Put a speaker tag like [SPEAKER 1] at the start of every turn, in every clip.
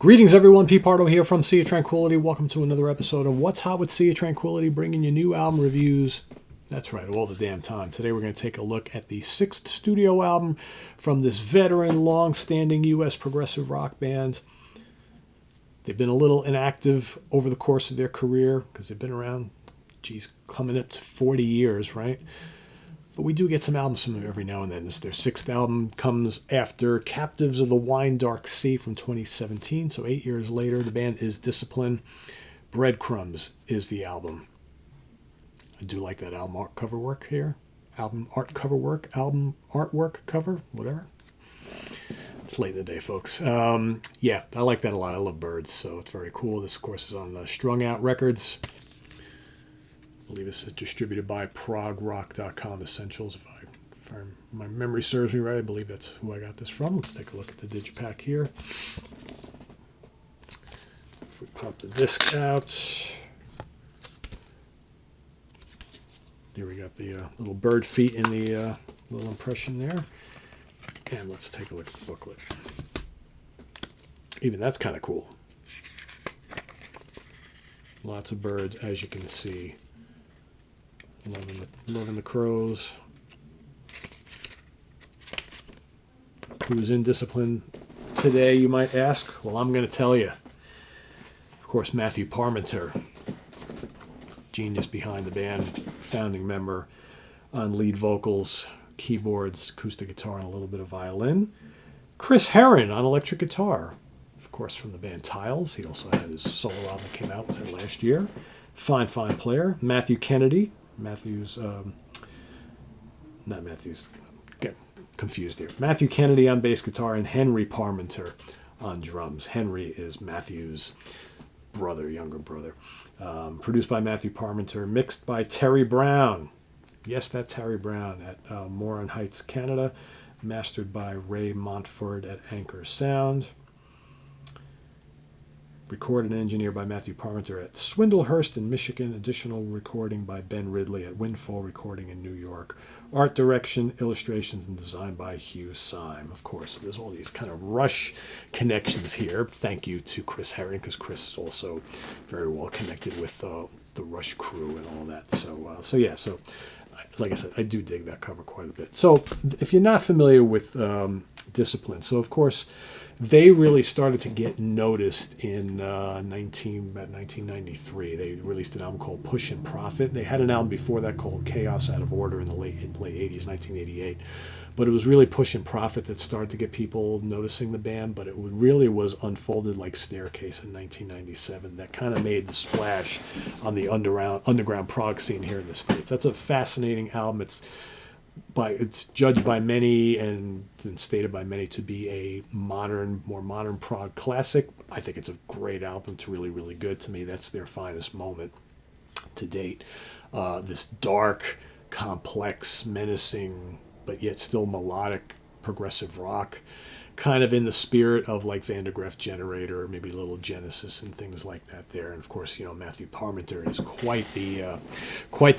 [SPEAKER 1] Greetings, everyone. Pete Pardo here from Sea of Tranquility. Welcome to another episode of What's Hot with Sea of Tranquility, bringing you new album reviews. That's right, all the damn time. Today we're going to take a look at the sixth studio album from this veteran, long-standing U.S. progressive rock band. They've been a little inactive over the course of their career because they've been around, coming up to 40 years, right? But we do get some albums from them every now and then. Their sixth album comes after Captives of the Wine Dark Sea from 2017. So 8 years later, the band is Discipline. Breadcrumbs is the album. I do like that album art cover work here. Album artwork cover, whatever. It's late in the day, folks. Yeah, I like that a lot. I love birds, so it's very cool. This, of course, is on Strung Out Records. I believe this is distributed by progrock.com Essentials. If my memory serves me right, I believe that's who I got this from. Let's take a look at the digipack here. If we pop the disc out, here we got the little bird feet in the little impression there. And let's take a look at the booklet. Even that's kind of cool. Lots of birds, as you can see. Loving the crows. Who is in Discipline today, you might ask? Well, I'm going to tell you. Of course, Matthew Parmenter, genius behind the band, founding member on lead vocals, keyboards, acoustic guitar, and a little bit of violin. Chris Herron on electric guitar, of course, from the band Tiles. He also had his solo album that came out with it last year. Fine player. Matthew Kennedy. Get confused here. Matthew Kennedy on bass guitar and Henry Parmenter on drums. Henry is Matthew's younger brother. Produced by Matthew Parmenter, mixed by Terry Brown. Yes, that Terry Brown at Moran Heights, Canada. Mastered by Ray Montford at Anchor Sound. Recorded and engineered by Matthew Parmenter at Swindlehurst in Michigan. Additional recording by Ben Ridley at Windfall Recording in New York. Art direction, illustrations, and design by Hugh Syme. Of course, there's all these kind of Rush connections here. Thank you to Chris Herron, because Chris is also very well connected with the Rush crew and all that. So like I said, I do dig that cover quite a bit. So if you're not familiar with Discipline, so of course, they really started to get noticed in 1993. They released an album called Push and Profit. They had an album before that called Chaos Out of Order in the late 80s, 1988. But it was really Push and Profit that started to get people noticing the band. But it really was Unfolded Like Staircase in 1997 that kind of made the splash on the underground prog scene here in the States. That's a fascinating album. It's judged by many and stated by many to be a more modern prog classic. I think it's a great album. It's really, really good. To me, that's their finest moment to date. This dark, complex, menacing, but yet still melodic progressive rock, kind of in the spirit of like Van de Graaff Generator, maybe a little Genesis and things like that there. And of course, Matthew Parmenter is quite the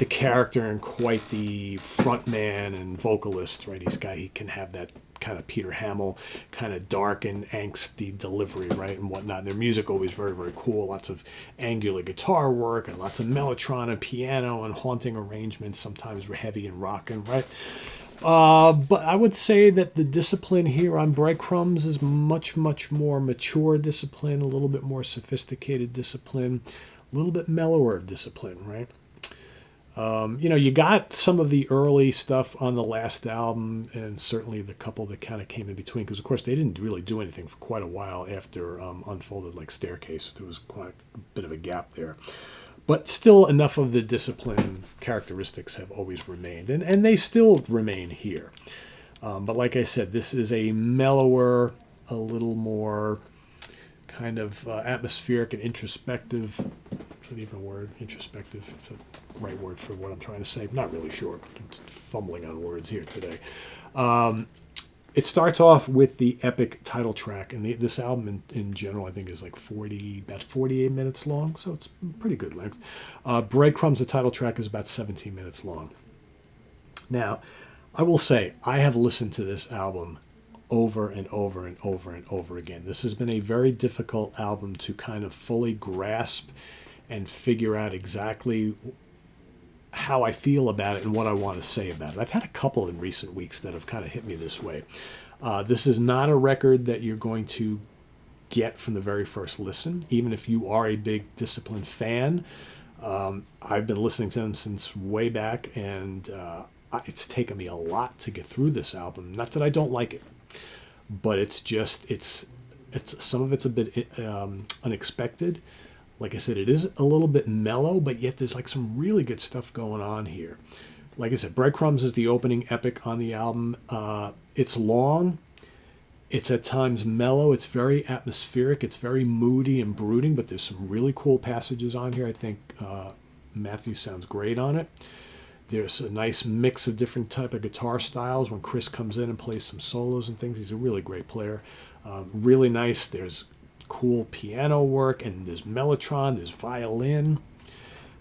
[SPEAKER 1] character and quite the front man and vocalist, right? He can have that kind of Peter Hamill, kind of dark and angsty delivery, right, and whatnot. And their music always very, very cool. Lots of angular guitar work and lots of mellotron and piano and haunting arrangements. Sometimes we're heavy and rocking, right? But I would say that the Discipline here on Breadcrumbs is much, much more mature Discipline, a little bit more sophisticated Discipline, a little bit mellower Discipline, right? You got some of the early stuff on the last album, and certainly the couple that kind of came in between, because of course they didn't really do anything for quite a while after Unfolded Like Staircase. There was quite a bit of a gap there. But still, enough of the Discipline characteristics have always remained, and they still remain here. But like I said, this is a mellower, a little more kind of atmospheric and introspective. Is that even a word? Introspective. Is that the right word for what I'm trying to say? Not really sure. I'm fumbling on words here today. It starts off with the epic title track, and this album in general I think is like about 48 minutes long, so it's pretty good length. Breadcrumbs, the title track, is about 17 minutes long. Now, I will say I have listened to this album over and over and over and over again. This has been a very difficult album to kind of fully grasp and figure out exactly how I feel about it and what I want to say about it. I've had a couple in recent weeks that have kind of hit me this way. This is not a record that you're going to get from the very first listen, even if you are a big Discipline fan. I've been listening to them since way back, and it's taken me a lot to get through this album. Not that I don't like it, but it's some of it's a bit unexpected. Like I said, it is a little bit mellow, but yet there's like some really good stuff going on here. Like I said, Breadcrumbs is the opening epic on the album. It's long. It's at times mellow. It's very atmospheric. It's very moody and brooding, but there's some really cool passages on here. I think Matthew sounds great on it. There's a nice mix of different type of guitar styles when Chris comes in and plays some solos and things. He's a really great player. Really nice. There's cool piano work, and there's mellotron, there's violin.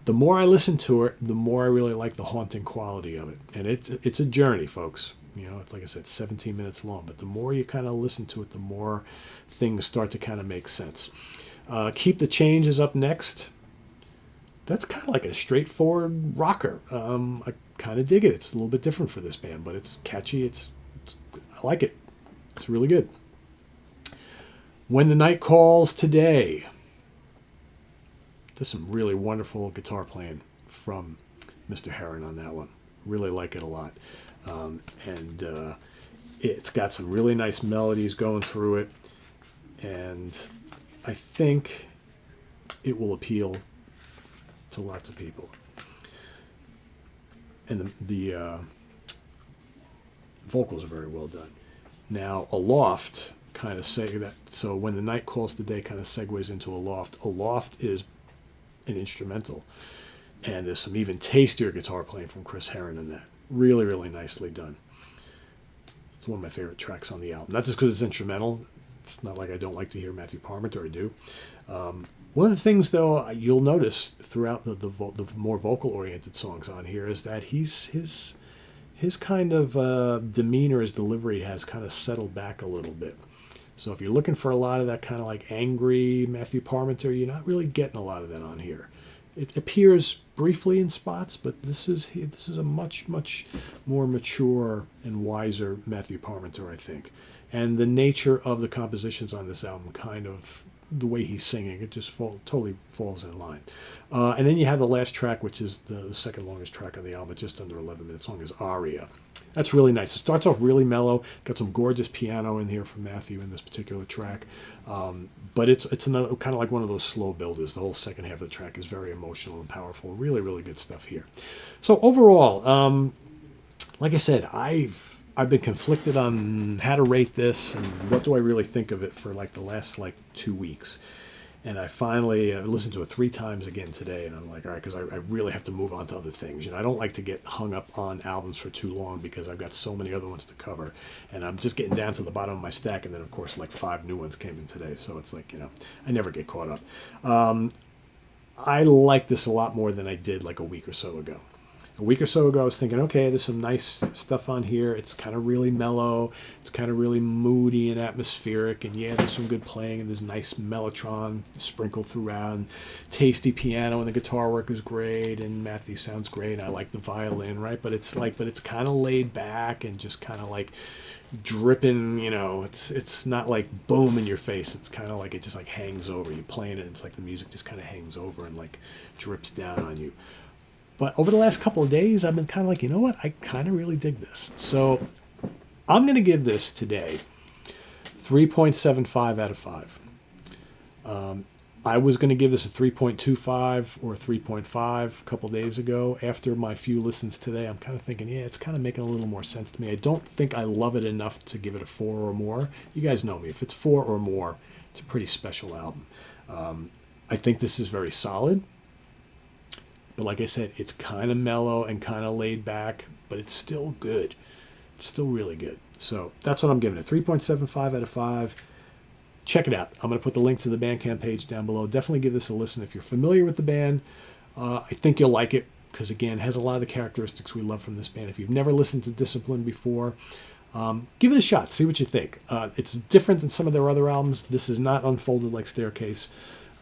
[SPEAKER 1] The more I listen to it, the more I really like the haunting quality of it. And it's a journey, folks. You know, it's like I said, 17 minutes long. But the more you kind of listen to it, the more things start to kind of make sense. Keep the Change is up next. That's kind of like a straightforward rocker. I kind of dig it. It's a little bit different for this band, but it's catchy. I like it. It's really good. When the Night Calls Today. There's some really wonderful guitar playing from Mr. Heron on that one. Really like it a lot. It's got some really nice melodies going through it. And I think it will appeal to lots of people. And the vocals are very well done. Now, Aloft kind of say that. So when the Night Calls Today kind of segues into Aloft. Aloft is an instrumental. And there's some even tastier guitar playing from Chris Heron in that. Really, really nicely done. It's one of my favorite tracks on the album. Not just because it's instrumental. It's not like I don't like to hear Matthew Parmenter, I do. One of the things, though, you'll notice throughout the more vocal-oriented songs on here is that his kind of demeanor, his delivery has kind of settled back a little bit. So if you're looking for a lot of that kind of like angry Matthew Parmenter, you're not really getting a lot of that on here. It appears briefly in spots, but this is a much, much more mature and wiser Matthew Parmenter, I think. And the nature of the compositions on this album, kind of the way he's singing, it just totally falls in line. And then you have the last track, which is the second longest track on the album, just under 11 minutes long, is Aria. That's really nice. It starts off really mellow. Got some gorgeous piano in here from Matthew in this particular track. But it's another kind of like one of those slow builders. The whole second half of the track is very emotional and powerful. Really, really good stuff here. So overall, like I said, I've been conflicted on how to rate this and what do I really think of it for like the last 2 weeks. And I finally listened to it 3 times again today, and I'm like, all right, because I really have to move on to other things. You know, I don't like to get hung up on albums for too long because I've got so many other ones to cover, and I'm just getting down to the bottom of my stack. And then, of course, 5 new ones came in today, so it's like, I never get caught up. I like this a lot more than I did a week or so ago. A week or so ago, I was thinking, okay, there's some nice stuff on here. It's kind of really mellow. It's kind of really moody and atmospheric. And yeah, there's some good playing, and there's nice mellotron sprinkled throughout. And tasty piano, and the guitar work is great. And Matthew sounds great. And I like the violin, right? But it's kind of laid back and just kind of dripping. It's not boom in your face. It's kind of it just hangs over you playing it. And it's the music just kind of hangs over and drips down on you. But over the last couple of days, I've been kind of you know what? I kind of really dig this. So I'm going to give this today 3.75 out of 5. I was going to give this a 3.25 or 3.5 a couple of days ago. After my few listens today, I'm kind of thinking, yeah, it's kind of making a little more sense to me. I don't think I love it enough to give it a 4 or more. You guys know me. If it's 4 or more, it's a pretty special album. I think this is very solid. But like I said, it's kind of mellow and kind of laid back, but it's still good. It's still really good. So that's what I'm giving it, 3.75 out of 5. Check it out. I'm going to put the link to the Bandcamp page down below. Definitely give this a listen if you're familiar with the band. I think you'll like it because, again, it has a lot of the characteristics we love from this band. If you've never listened to Discipline before, Give it a shot. See what you think. It's different than some of their other albums. This is not unfolded like Staircase,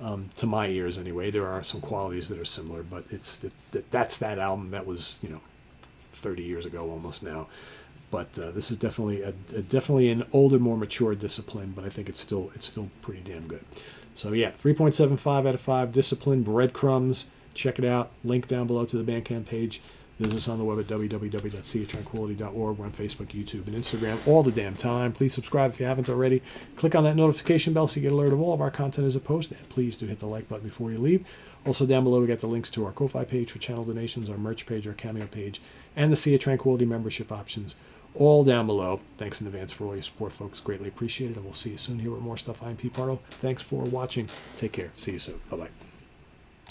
[SPEAKER 1] to my ears anyway. There are some qualities that are similar, but that's that album that was 30 years ago almost now. But this is definitely an older, more mature Discipline. But I think it's still pretty damn good. So yeah, 3.75 out of 5. Discipline, Breadcrumbs. Check it out. Link down below to the Bandcamp page. Visit us on the web at www.seatranquility.org. We're on Facebook, YouTube, and Instagram all the damn time. Please subscribe if you haven't already. Click on that notification bell so you get alert of all of our content as it posted. And please do hit the like button before you leave. Also down below we got the links to our Ko-Fi page for channel donations, our merch page, our Cameo page, and the Sea of Tranquility membership options. All down below. Thanks in advance for all your support, folks. Greatly appreciated. And we'll see you soon here with more stuff. I'm Pete Pardo. Thanks for watching. Take care. See you soon. Bye-bye.